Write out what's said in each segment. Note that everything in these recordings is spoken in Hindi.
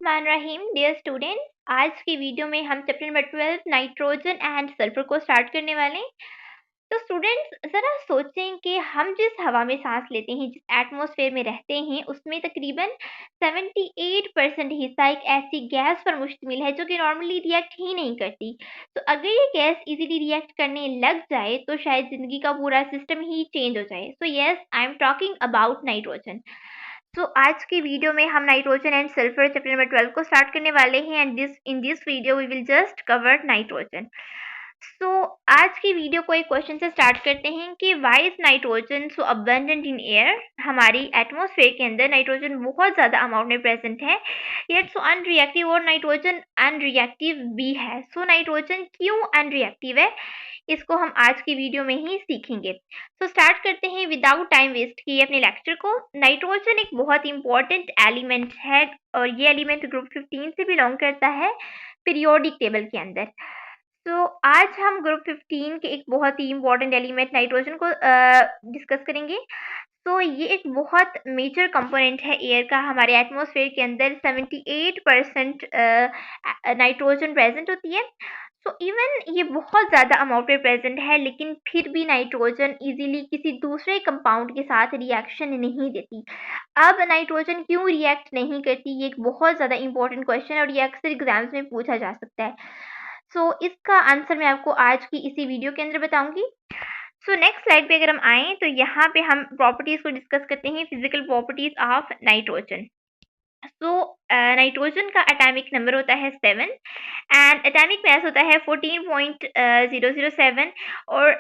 रहीम डियर स्टूडेंट, आज की वीडियो में हम chapter number 12 nitrogen and sulphur को स्टार्ट करने वाले हैं। तो स्टूडेंट्स ज़रा सोचें कि हम जिस हवा में सांस लेते हैं, जिस एटमॉस्फेयर में रहते हैं, उसमें तकरीबन 78% हिस्सा एक ऐसी गैस पर मुश्तमिल है जो कि नॉर्मली रिएक्ट ही नहीं करती। तो अगर ये गैस इजीली रिएक्ट करने लग जाए तो शायद ज़िंदगी का पूरा सिस्टम ही चेंज हो जाए। So yes, I am talking about nitrogen. So आज की वीडियो में हम nitrogen and sulphur chapter number 12 को स्टार्ट करने वाले हैं and this video we will just cover nitrogen. So आज की वीडियो को एक क्वेश्चन से स्टार्ट करते हैं कि why is nitrogen so abundant in air. हमारी एटमॉस्फेयर के अंदर नाइट्रोजन बहुत ज़्यादा अमाउंट में प्रेजेंट है, येट सो अनरिएक्टिव, और नाइट्रोजन अनरिएक्टिव भी है। सो नाइट्रोजन क्यों अनरिएक्टिव है, इसको हम आज की वीडियो में ही सीखेंगे। तो स्टार्ट करते हैं विदाउट टाइम वेस्ट किए अपने लेक्चर को। नाइट्रोजन एक बहुत इंपॉर्टेंट एलिमेंट है और ये एलिमेंट ग्रुप 15 से बिलोंग करता है पीरियोडिक टेबल के अंदर। तो आज हम ग्रुप 15 के एक बहुत ही इंपॉर्टेंट एलिमेंट नाइट्रोजन को डिस्कस करेंगे। तो ये एक बहुत मेजर कंपोनेंट है एयर का। हमारे एटमॉस्फेयर के अंदर 78% नाइट्रोजन प्रेजेंट होती है। सो इवन ये बहुत ज़्यादा अमाउंट में प्रेजेंट है, लेकिन फिर भी नाइट्रोजन इजीली किसी दूसरे कंपाउंड के साथ रिएक्शन नहीं देती। अब नाइट्रोजन क्यों रिएक्ट नहीं करती, ये एक बहुत ज़्यादा इंपॉर्टेंट क्वेश्चन है और ये अक्सर एग्जाम्स में पूछा जा सकता है। सो इसका आंसर मैं आपको आज की इसी वीडियो के अंदर बताऊंगी। सो नेक्स्ट स्लाइड पे अगर हम आएँ तो यहाँ पे हम प्रॉपर्टीज़ को डिस्कस करते हैं, physical properties of nitrogen. So nitrogen का एटॉमिक नंबर होता है 7 एंड एटॉमिक मास होता है 14.007। और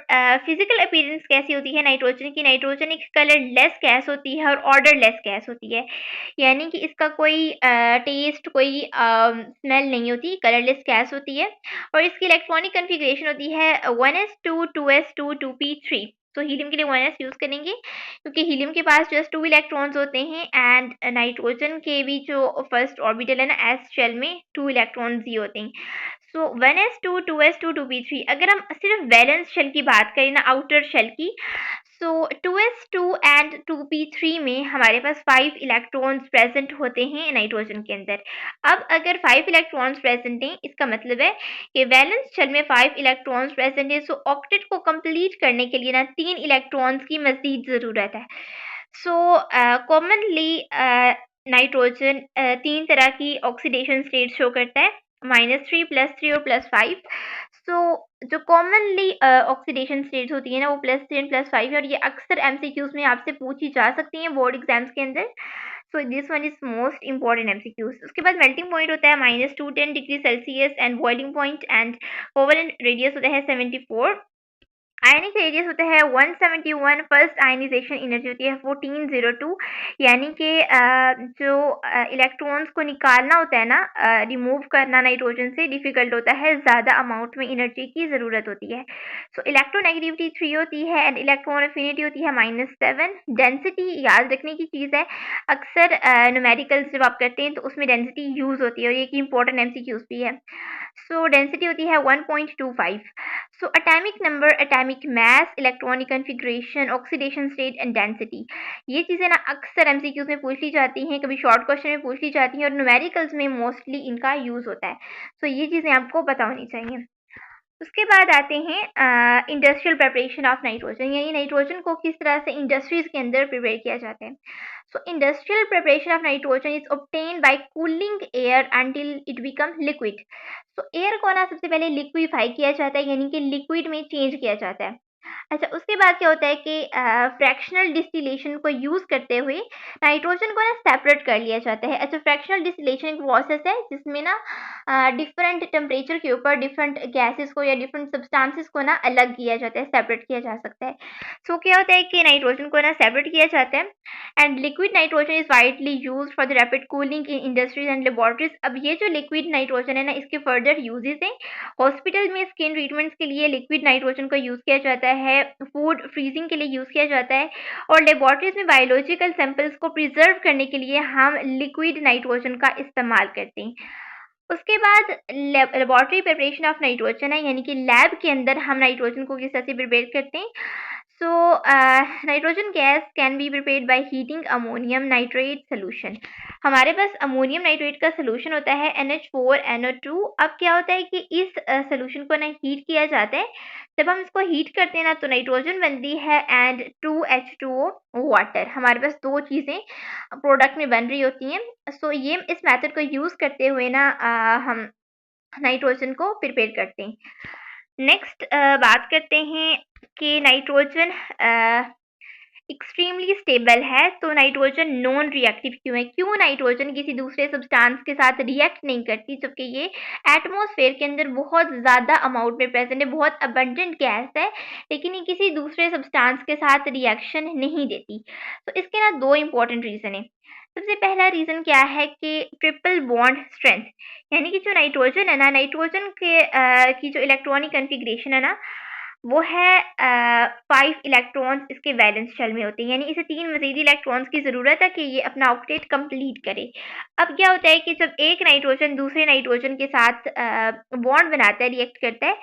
फिजिकल अपीयरेंस कैसी होती है नाइट्रोजन की, नाइट्रोजन एक कलरलेस गैस होती है और ऑर्डरलेस गैस होती है, यानी कि इसका कोई टेस्ट, कोई स्मेल नहीं होती, कलरलेस गैस होती है। और इसकी इलेक्ट्रॉनिक कन्फिग्रेशन होती है 1s2 2s2 2p3। तो हीलियम के लिए 1s यूज़ करेंगे क्योंकि हीलियम के पास जस्ट 2 इलेक्ट्रॉन्स होते हैं एंड नाइट्रोजन के भी जो फर्स्ट ऑर्बिटल है ना, एस शेल में 2 इलेक्ट्रॉन्स ही होते हैं। सो 1s2 2s2 2p3। अगर हम सिर्फ वैलेंस शेल की बात करें ना, आउटर शेल की, सो 2s2 एंड 2p3 में हमारे पास 5 इलेक्ट्रॉन्स प्रेजेंट होते हैं नाइट्रोजन के अंदर। अब अगर 5 इलेक्ट्रॉन्स प्रेजेंट हैं, इसका मतलब है कि वैलेंस शेल में 5 इलेक्ट्रॉन्स प्रेजेंट है। सो ऑक्टेट को कंप्लीट करने के लिए ना 3 इलेक्ट्रॉन्स की मजीद ज़रूरत है। सो कॉमनली नाइट्रोजन 3 तरह की ऑक्सीडेशन स्टेट शो करता है, -3 +3 और +5। सो जो कॉमनली ऑक्सीडेशन स्टेट्स होती है ना, वो +3 +5 है और ये अक्सर एमसीक्यूज में आपसे पूछी जा सकती हैं बोर्ड एग्जाम्स के अंदर। So this one is most important MCQs. उसके बाद मेल्टिंग पॉइंट होता है -210 degree Celsius and boiling point and covalent radius होता है 74। आयनिक रेडियस होता है 171। फर्स्ट आयनाइजेशन एनर्जी होती है 1402, यानी कि जो इलेक्ट्रॉन्स को निकालना होता है ना, रिमूव करना नाइट्रोजन से डिफ़िकल्ट होता है, ज़्यादा अमाउंट में एनर्जी की ज़रूरत होती है। सो इलेक्ट्रोनेगेटिविटी 3 होती है एंड इलेक्ट्रॉन अफिनिटी होती है -7। डेंसिटी याद रखने की चीज़ है, अक्सर न्यूमेरिकल्स जब आप करते हैं तो उसमें डेंसिटी यूज़ होती है और ये एक इंपॉर्टेंट एमसीक्यूज भी है। सो डेंसिटी होती है 1.25। So atomic number, atomic mass, electronic configuration, oxidation state and density, ये चीज़ें ना अक्सर एमसीक्यूज में पूछ ली जाती हैं, कभी शॉर्ट क्वेश्चन में पूछ ली जाती हैं और न्यूमेरिकल्स में मोस्टली इनका यूज़ होता है। सो ये चीज़ें आपको पता होनी चाहिए। उसके बाद आते हैं इंडस्ट्रियल प्रिपरेशन ऑफ नाइट्रोजन, यानी नाइट्रोजन को किस तरह से इंडस्ट्रीज़ के अंदर प्रिपेयर किया जाता है। सो industrial preparation of nitrogen is obtained by cooling air until it become liquid. So air को ना सबसे पहले लिक्विफाई किया जाता है, यानी कि लिक्विड में चेंज किया जाता है। अच्छा, उसके बाद क्या होता है कि फ्रैक्शनल डिस्टिलेशन को यूज़ करते हुए नाइट्रोजन को ना सेपरेट कर लिया जाता है। अच्छा, फ्रैक्शनल डिस्टिलेशन एक प्रोसेस है जिसमें ना डिफरेंट टेम्परेचर के ऊपर डिफरेंट गैसेस को या डिफरेंट सब्सटेंसेस को ना अलग किया जाता है, सेपरेट किया जा सकता है। सो क्या होता है कि नाइट्रोजन को ना सेपरेट किया जाता है and liquid nitrogen is widely used for the rapid cooling in industries and laboratories. अब ये जो लिक्विड नाइट्रोजन है ना, इसके फर्दर यूजेस हैं। हॉस्पिटल में स्किन ट्रीटमेंट्स के लिए लिक्विड नाइट्रोजन का यूज़ किया जाता है, फूड फ्रीजिंग के लिए यूज़ किया जाता है और लेबोरेटरीज में बायोलॉजिकल सैंपल्स को प्रिजर्व करने के लिए हम लिक्विड नाइट्रोजन का इस्तेमाल करते हैं। उसके बाद लेबोरेटरी प्रिपरेशन ऑफ नाइट्रोजन है, यानी कि लैब के अंदर हम नाइट्रोजन को किस तरह से प्रिपेयर करते हैं। So nitrogen gas can be prepared by heating ammonium nitrate solution. हमारे पास अमोनियम नाइट्रेट का सोल्यूशन होता है NH4NO2। अब क्या होता है कि इस सोल्यूशन को ना हीट किया जाता है। जब हम इसको हीट करते हैं ना तो नाइट्रोजन बनती है एंड 2H2O वाटर। हमारे पास दो चीज़ें प्रोडक्ट में बन रही होती हैं। सो ये इस मेथड को यूज़ करते हुए ना हम नाइट्रोजन को प्रिपेयर करते हैं। नेक्स्ट बात करते हैं कि नाइट्रोजन एक्सट्रीमली स्टेबल है। तो नाइट्रोजन नॉन रिएक्टिव क्यों है? क्यों नाइट्रोजन किसी दूसरे सब्सटेंस के साथ रिएक्ट नहीं करती, जबकि ये एटमॉस्फेयर के अंदर बहुत ज़्यादा अमाउंट में प्रेजेंट है, बहुत अबंडेंट गैस है, लेकिन ये किसी दूसरे सब्सटेंस के साथ रिएक्शन नहीं देती। तो इसके ना दो इंपॉर्टेंट रीज़न है। सबसे पहला रीज़न क्या है कि ट्रिपल बॉन्ड स्ट्रेंथ, यानी कि जो नाइट्रोजन है ना, नाइट्रोजन के की जो इलेक्ट्रॉनिक कन्फिग्रेशन है ना, वो है 5 इलेक्ट्रॉन्स इसके वैलेंस शेल में होते हैं, यानी इसे 3 मज़ीद इलेक्ट्रॉन्स की ज़रूरत है कि ये अपना ऑक्टेट कंप्लीट करे। अब क्या होता है कि जब एक नाइट्रोजन दूसरे नाइट्रोजन के साथ बॉन्ड बनाता है, रिएक्ट करता है,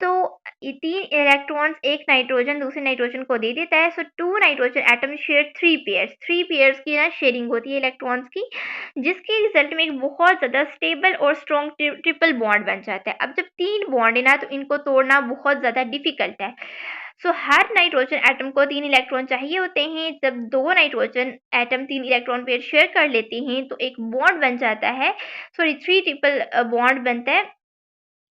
तो ये 3 इलेक्ट्रॉन्स एक नाइट्रोजन दूसरे नाइट्रोजन को दे देता है। सो 2 नाइट्रोजन एटम शेयर 3 पेयर्स की ना शेयरिंग होती है इलेक्ट्रॉन्स की, जिसके रिजल्ट में एक बहुत ज़्यादा स्टेबल और स्ट्रॉन्ग ट्रिपल बॉन्ड बन जाता है। अब जब 3 बॉन्ड है ना तो इनको तोड़ना बहुत ज़्यादा डिफ़िकल्ट है। सो हर नाइट्रोजन एटम को 3 इलेक्ट्रॉन चाहिए होते हैं। जब 2 nitrogen atom 3 electron pair share कर लेते हैं तो एक बॉन्ड बन जाता है, सॉरी 3 ट्रिपल बॉन्ड बनता है।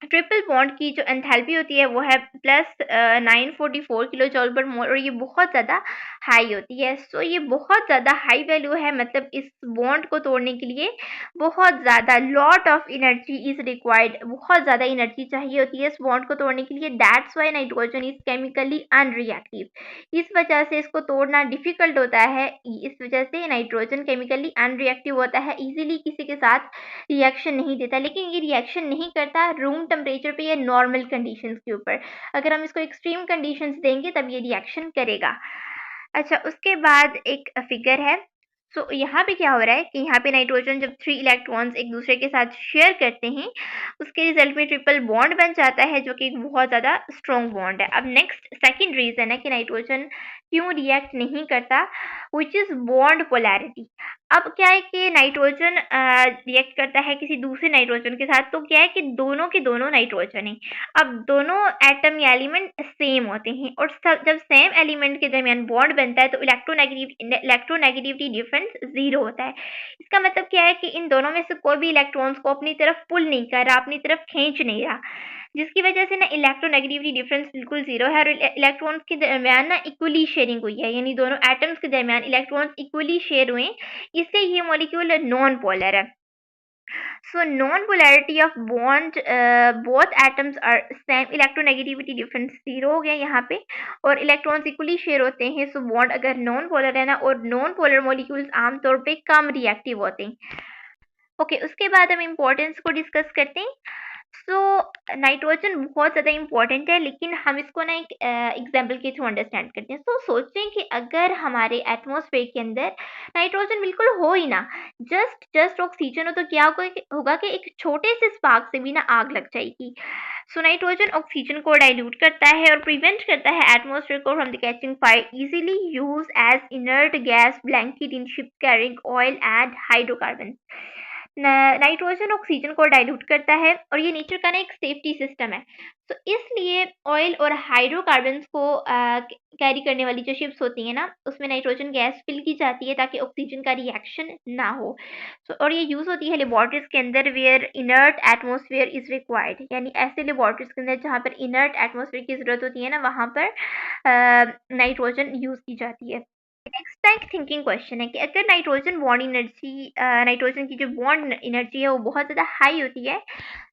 ट्रिपल बॉन्ड की जो एंथैल्पी होती है वो है प्लस 944 किलो जॉल पर मोल, और ये बहुत ज़्यादा हाई होती है। सो ये बहुत ज़्यादा हाई वैल्यू है, मतलब इस बॉन्ड को तोड़ने के लिए बहुत ज़्यादा lot of energy is required, बहुत ज़्यादा एनर्जी चाहिए होती है इस बॉन्ड को तोड़ने के लिए। That's why nitrogen is chemically unreactive. इस वजह से इसको तोड़ना डिफ़िकल्ट होता है। इस वजह से नाइट्रोजन केमिकली अनरिएक्टिव होता है, ईज़िली किसी के साथ रिएक्शन नहीं देता। लेकिन ये रिएक्शन नहीं करता रूम टेम्परेचर पे या नॉर्मल कंडीशंस के ऊपर। अगर हम इसको एक्सट्रीम कंडीशंस देंगे तब ये रिएक्शन करेगा। अच्छा, उसके बाद एक फिगर है। सो यहाँ पे क्या हो रहा है कि यहाँ पे नाइट्रोजन जब 3 इलेक्ट्रॉन्स एक दूसरे के साथ शेयर करते हैं, उसके रिजल्ट में ट्रिपल बॉन्ड बन जाता है, जो कि एक बहुत ज़्यादा स्ट्रॉन्ग बॉन्ड है। अब नेक्स्ट सेकंड रीज़न है कि नाइट्रोजन क्यों रिएक्ट नहीं करता, व्हिच इज़ बॉन्ड पोलैरिटी। अब क्या है कि नाइट्रोजन रिएक्ट करता है किसी दूसरे नाइट्रोजन के साथ, तो क्या है कि दोनों के दोनों नाइट्रोजन हैं। अब दोनों एटम या एलिमेंट सेम होते हैं, और जब सेम एलिमेंट के दरमियान बॉन्ड बनता है तो इलेक्ट्रोनेगेटिविटी डिफरेंस 0 होता है। इसका मतलब क्या है कि इन दोनों में से कोई भी इलेक्ट्रॉन्स को अपनी तरफ पुल नहीं कर रहा, अपनी तरफ खींच नहीं रहा, जिसकी वजह से ना इलेक्ट्रोनेगेटिविटी डिफरेंस बिल्कुल 0 है, और इलेक्ट्रॉन्स के दरमियान ना इक्वली शेयरिंग हुई है, यानी दोनों एटम्स के दरमियान इलेक्ट्रॉन्स इक्वली शेयर हुए, इससे ये मॉलिक्यूल नॉन पोलर है। So non-polarity of bond, both atoms are same, electronegativity difference 0 हो गया यहाँ पे, और इलेक्ट्रॉन्स इक्वली शेयर होते हैं। सो बॉन्ड अगर नॉन पोलर है ना, और नॉन पोलर मॉलिक्यूल्स आमतौर पे कम रिएक्टिव होते हैं। ओके, उसके बाद हम इम्पोर्टेंस को डिस्कस करते हैं। सो नाइट्रोजन बहुत ज़्यादा इम्पॉर्टेंट है, लेकिन हम इसको ना एक एग्जाम्पल के थ्रू अंडरस्टैंड करते हैं। तो सोचें कि अगर हमारे एटमॉस्फेयर के अंदर नाइट्रोजन बिल्कुल हो ही ना, जस्ट ऑक्सीजन हो, तो क्या होगा कि एक छोटे से स्पार्क से भी ना आग लग जाएगी। सो नाइट्रोजन ऑक्सीजन को डाइल्यूट करता है और प्रिवेंट करता है एटमॉस्फेयर को from the catching fire, easily use as inert gas blanket in ship carrying oil and hydrocarbon. Nitrogen oxygen को डाइल्यूट करता है, और ये नेचर का ना एक सेफ्टी सिस्टम है। तो इसलिए ऑयल और हाइड्रोकार्बन्स को कैरी करने वाली जो शिप्स होती हैं ना, उसमें नाइट्रोजन गैस फिल की जाती है ताकि ऑक्सीजन का रिएक्शन ना हो। और ये यूज़ होती है लेबॉर्ट्रीज के अंदर where inert atmosphere is required, यानी ऐसे लेबॉर्ट्रीज के अंदर जहाँ पर इनर्ट एटमॉस्फेयर की ज़रूरत होती है ना, वहाँ पर नाइट्रोजन यूज़ की जाती है। नेक्स्ट एक थिंकिंग क्वेश्चन है कि अगर नाइट्रोजन की जो बॉन्ड एनर्जी है वो बहुत ज़्यादा हाई होती है,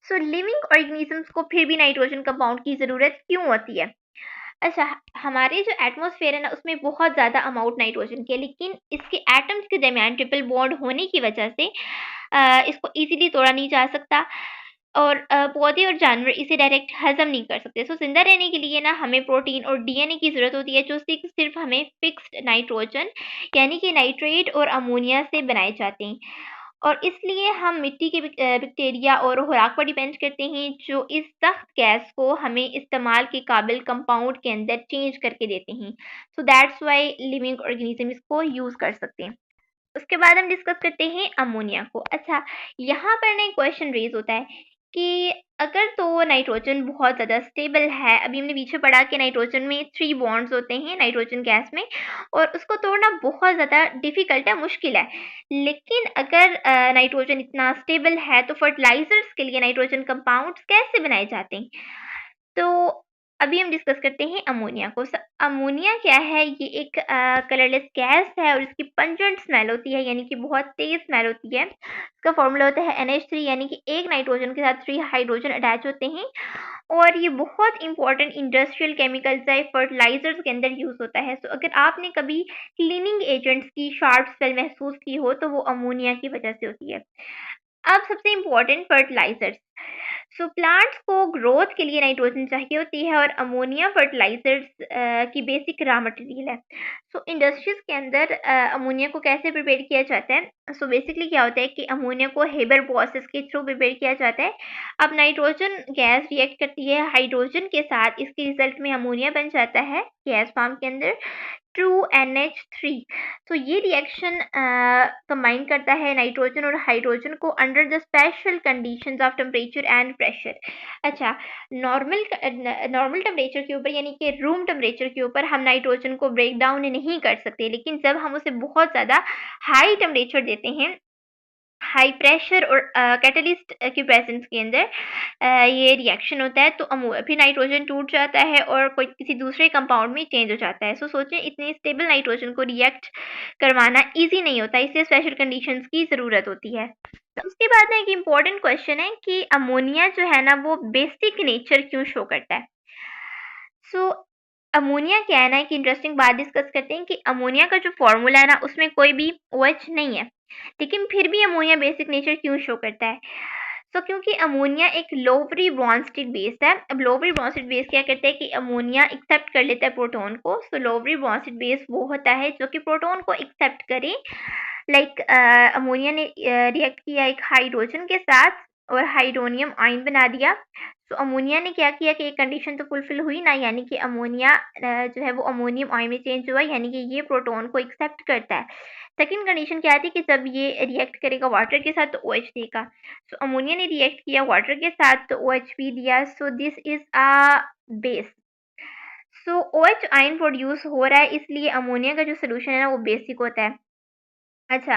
सो लिविंग ऑर्गेनिजम्स को फिर भी नाइट्रोजन कंपाउंड की ज़रूरत क्यों होती है? अच्छा, हमारे जो एटमॉस्फेयर है ना, उसमें बहुत ज़्यादा अमाउंट नाइट्रोजन की है, लेकिन इसके एटम्स के दरमियान ट्रिपल बॉन्ड होने की वजह से इसको ईज़िली तोड़ा नहीं जा सकता, और पौधे और जानवर इसे डायरेक्ट हज़म नहीं कर सकते। सो ज़िंदा रहने के लिए ना हमें प्रोटीन और डीएनए की ज़रूरत होती है, जो सिर्फ़ हमें फिक्स्ड नाइट्रोजन, यानी कि नाइट्रेट और अमोनिया से बनाए जाते हैं। और इसलिए हम मिट्टी के बैक्टीरिया और खुराक पर डिपेंड करते हैं जो इस सख्त गैस को हमें इस्तेमाल के काबिल कंपाउंड के अंदर चेंज करके देते हैं। So that's why living organism इसको यूज़ कर सकते हैं। उसके बाद हम डिस्कस करते हैं अमोनिया को। अच्छा, यहाँ पर ना एक क्वेश्चन रेज होता है कि अगर तो नाइट्रोजन बहुत ज़्यादा स्टेबल है, अभी हमने पीछे पढ़ा कि नाइट्रोजन में 3 बॉन्ड्स होते हैं नाइट्रोजन गैस में, और उसको तोड़ना बहुत ज़्यादा डिफ़िकल्ट है, मुश्किल है। लेकिन अगर नाइट्रोजन इतना स्टेबल है तो फर्टिलाइज़र्स के लिए नाइट्रोजन कंपाउंड्स कैसे बनाए जाते हैं? तो अभी हम डिस्कस करते हैं अमोनिया को। अमोनिया क्या है? ये एक कलरलेस गैस है और इसकी पंजेंट स्मेल होती है, यानी कि बहुत तेज़ स्मेल होती है। इसका फॉर्मूला होता है NH3, यानी कि एक नाइट्रोजन के साथ 3 हाइड्रोजन अटैच होते हैं, और ये बहुत इंपॉर्टेंट इंडस्ट्रियल केमिकल्स या फर्टिलाइजर्स के अंदर यूज़ होता है। सो अगर आपने कभी क्लीनिंग एजेंट्स की शार्प स्मेल महसूस की हो तो वो अमोनिया की वजह से होती है। अब सबसे इम्पोर्टेंट फर्टिलाइजर्स। सो प्लांट्स को ग्रोथ के लिए नाइट्रोजन चाहिए होती है और अमोनिया फर्टिलाइजर्स की बेसिक रॉ मटेरियल है। सो इंडस्ट्रीज के अंदर अमोनिया को कैसे प्रिपेयर किया जाता है? सो बेसिकली क्या होता है कि अमोनिया को हेबर प्रोसेस के थ्रू प्रिपेयर किया जाता है। अब नाइट्रोजन गैस रिएक्ट करती है हाइड्रोजन के साथ, इसके रिजल्ट में अमोनिया बन जाता है गैस फॉर्म के अंदर, ट्रू NH3। तो ये रिएक्शन कंबाइन करता है नाइट्रोजन और हाइड्रोजन को under the special conditions of temperature and pressure. अच्छा, नॉर्मल टेम्परेचर के ऊपर, यानी कि रूम टेम्परेचर के ऊपर हम नाइट्रोजन को ब्रेक डाउन नहीं कर सकते, लेकिन जब हम उसे बहुत ज़्यादा हाई टेम्परेचर देते हैं, हाई प्रेशर और कैटलिस्ट की प्रेजेंस के अंदर ये रिएक्शन होता है, तो फिर नाइट्रोजन टूट जाता है और कोई किसी दूसरे कंपाउंड में चेंज हो जाता है। सो सोचें, इतने स्टेबल नाइट्रोजन को रिएक्ट करवाना इजी नहीं होता, इसलिए स्पेशल कंडीशंस की ज़रूरत होती है। तो उसके बाद ना एक इम्पॉर्टेंट क्वेश्चन है कि अमोनिया जो है ना वो बेसिक नेचर क्यों शो करता है? सो अमोनिया क्या है ना, एक इंटरेस्टिंग बात डिस्कस करते हैं कि अमोनिया का जो फॉर्मूला है ना उसमें कोई भी OH नहीं है, लेकिन फिर भी अमोनिया बेसिक नेचर क्यों शो करता है? क्योंकि अमोनिया एक लोवरी ब्रॉन्स्टेड बेस है। अब लोवरी ब्रॉन्स्टेड बेस क्या करता है कि अमोनिया एक्सेप्ट कर लेता है प्रोटॉन को। लोवरी ब्रॉन्स्टेड बेस वो होता है जो कि प्रोटॉन को एक्सेप्ट करे। लाइक अमोनिया ने रिएक्ट किया एक हाइड्रोजन के साथ और हाइड्रोनियम आयन बना दिया। अमोनिया ने क्या किया कि एक कंडीशन तो फुलफिल हुई ना, यानी कि अमोनिया जो है वो अमोनियम आयन में चेंज हुआ, यानी कि ये प्रोटॉन को एक्सेप्ट करता है। सेकंड कंडीशन क्या थी कि जब ये रिएक्ट करेगा वाटर के साथ तो OH देगा। अमोनिया ने रिएक्ट किया वाटर के साथ तो OH भी दिया। This is a base. OH ion produce हो रहा है, इसलिए अमोनिया का जो सोल्यूशन है ना वो बेसिक होता है। अच्छा,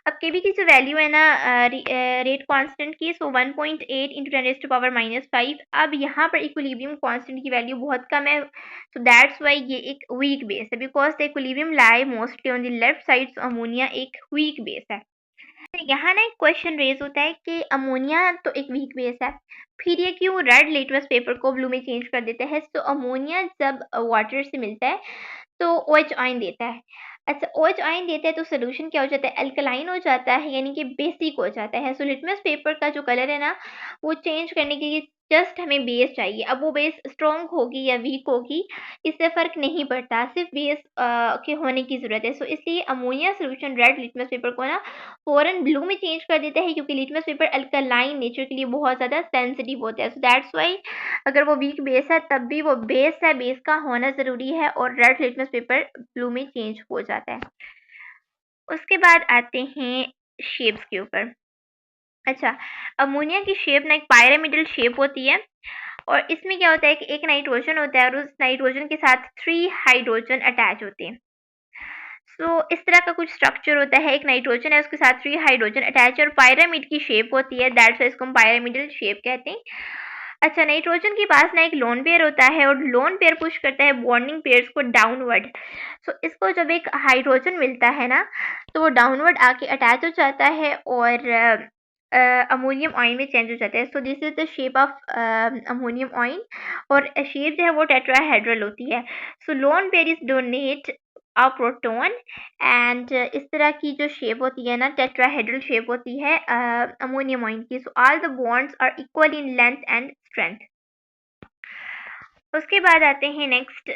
अब Kb की जो वैल्यू है ना रेट कांस्टेंट की, 1.8 इंटू 10⁻⁻5। अब यहाँ पर इक्विलिब्रियम कांस्टेंट की वैल्यू बहुत कम है, सो दैट्स वाई ये एक वीक बेस है, because the equilibrium lie mostly on the left side. So ammonia एक वीक बेस है। तो यहाँ ना एक क्वेश्चन रेज होता है कि अमोनिया तो एक वीक बेस है, फिर ये क्यों रेड लिटमस पेपर को ब्लू में चेंज कर देता है? अमोनिया जब वाटर से मिलता है तो OH आयन देता है। अच्छा, OH आयन देता है तो सोल्यूशन क्या हो जाता है? अल्कलाइन हो जाता है, यानी कि बेसिक हो जाता है। लिटमस पेपर का जो कलर है ना वो चेंज करने के लिए जस्ट हमें बेस चाहिए। अब वो बेस स्ट्रॉन्ग होगी या वीक होगी इससे फ़र्क नहीं पड़ता, सिर्फ बेस के होने की ज़रूरत है। इसलिए ammonia solution red litmus paper को ना फ़ौरन ब्लू में चेंज कर देता है, क्योंकि लिटमस पेपर अल्कलाइन नेचर के लिए बहुत ज़्यादा सेंसिटिव होता है। दैट्स वाई अगर वो वीक बेस है तब भी वो बेस है, बेस का होना ज़रूरी है, और रेड लिटमस पेपर ब्लू में चेंज हो जाता है। उसके बाद आते हैं शेप्स के ऊपर। अच्छा, अमोनिया की शेप ना एक पिरामिडल शेप होती है, और इसमें क्या होता है कि एक नाइट्रोजन होता है और उस नाइट्रोजन के साथ 3 हाइड्रोजन अटैच होते हैं। इस तरह का कुछ स्ट्रक्चर होता है, एक नाइट्रोजन है उसके साथ 3 हाइड्रोजन अटैच और पिरामिड की शेप होती है, दैट्स वाई इसको हम पिरामिडल शेप कहते हैं। अच्छा, नाइट्रोजन के पास ना एक लोन पेयर होता है और लोन पेयर पुश करता है बॉन्डिंग पेयर्स को डाउनवर्ड। इसको जब एक हाइड्रोजन मिलता है ना तो वो डाउनवर्ड आके अटैच हो जाता है और अमोनियम आयन में चेंज हो जाता है। This is the shape of ammonium ion, और शेप जो है वो टेट्राहेड्रल होती है। Lone pair is donate a proton, and इस तरह की जो शेप होती है ना टेट्राहेड्रल शेप होती है अमोनियम आयन की। All the bonds are equal in length and strength. उसके बाद आते हैं next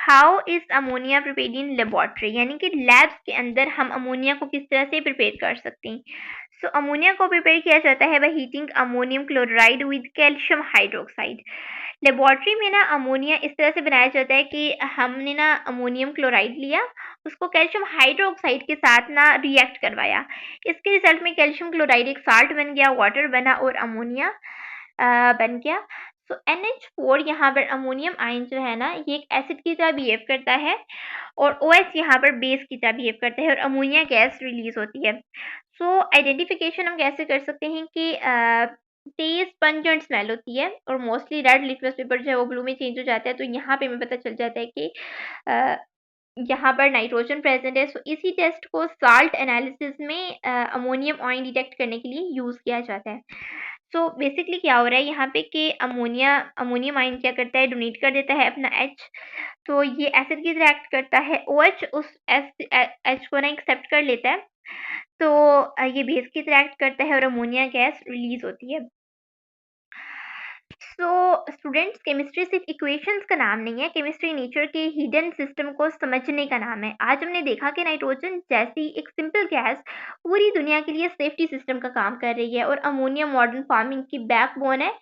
how is ammonia prepared in laboratory, यानी कि लैब्स के अंदर हम अमोनिया को किस तरह से प्रिपेयर कर सकते हैं। सो अमोनिया को प्रिपेयर किया जाता है by heating ammonium chloride with calcium hydroxide. Laboratory में ना अमोनिया इस तरह से बनाया जाता है कि हमने ना अमोनियम क्लोराइड लिया, उसको कैल्शियम हाइड्रोक्साइड के साथ ना रिएक्ट करवाया। इसके रिजल्ट में कैल्शियम क्लोराइड एक साल्ट बन गया, वाटर बना और अमोनिया बन गया। सो NH4 यहाँ पर अमोनियम आयन जो है ना, ये एक एसिड की तरह बिहेव करता है और OH यहाँ पर बेस की तरह बिहेव करता है और अमोनिया गैस रिलीज होती है। सो आइडेंटिफिकेशन हम कैसे कर सकते हैं कि तेज पंजेंट स्मेल होती है और मोस्टली रेड लिटमस पेपर जो है वो ब्लू में चेंज हो जाता है, तो यहाँ पे हमें पता चल जाता है कि अ, यहाँ पर नाइट्रोजन प्रेजेंट है। सो इसी टेस्ट को साल्ट एनालिसिस में अमोनियम आयन डिटेक्ट करने के लिए यूज़ किया जाता है। सो बेसिकली क्या हो रहा है यहाँ पे कि अमोनियम आयन क्या करता है, डोनेट कर देता है अपना H, तो ये एसिड की तरह एक्ट करता है। OH उस H को ना एक्सेप्ट कर लेता है, तो ये बेस की तरह एक्ट करता है और अमोनिया गैस रिलीज होती है। सो स्टूडेंट्स, केमिस्ट्री सिर्फ इक्वेशंस का नाम नहीं है, केमिस्ट्री नेचर के हिडन सिस्टम को समझने का नाम है। आज हमने देखा कि नाइट्रोजन जैसी एक सिंपल गैस पूरी दुनिया के लिए सेफ्टी सिस्टम का काम कर रही है और अमोनिया मॉडर्न फार्मिंग की बैकबोन है।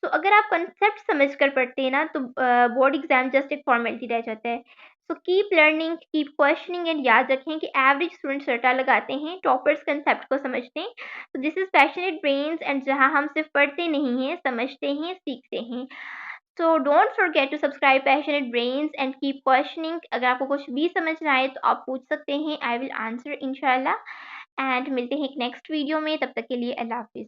तो अगर आप कंसेप्ट समझ कर पढ़ते हैं ना, तो बोर्ड एग्जाम जस्ट एक फॉर्मेलिटी रह जाता है। So keep learning, keep questioning and याद रखें कि एवरेज स्टूडेंट्स रटा लगाते हैं, टॉपर्स कंसेप्ट को समझते हैं। तो this is passionate Brains, and जहां हम सिर्फ पढ़ते नहीं हैं, समझते हैं, सीखते हैं। So don't forget to subscribe Passionate Brains and keep questioning. अगर आपको कुछ भी समझ ना आए तो आप पूछ सकते हैं, आई विल आंसर इंशाल्लाह। एंड मिलते हैं एक नेक्स्ट वीडियो में, तब तक के लिए अल्लाह हाफिज़।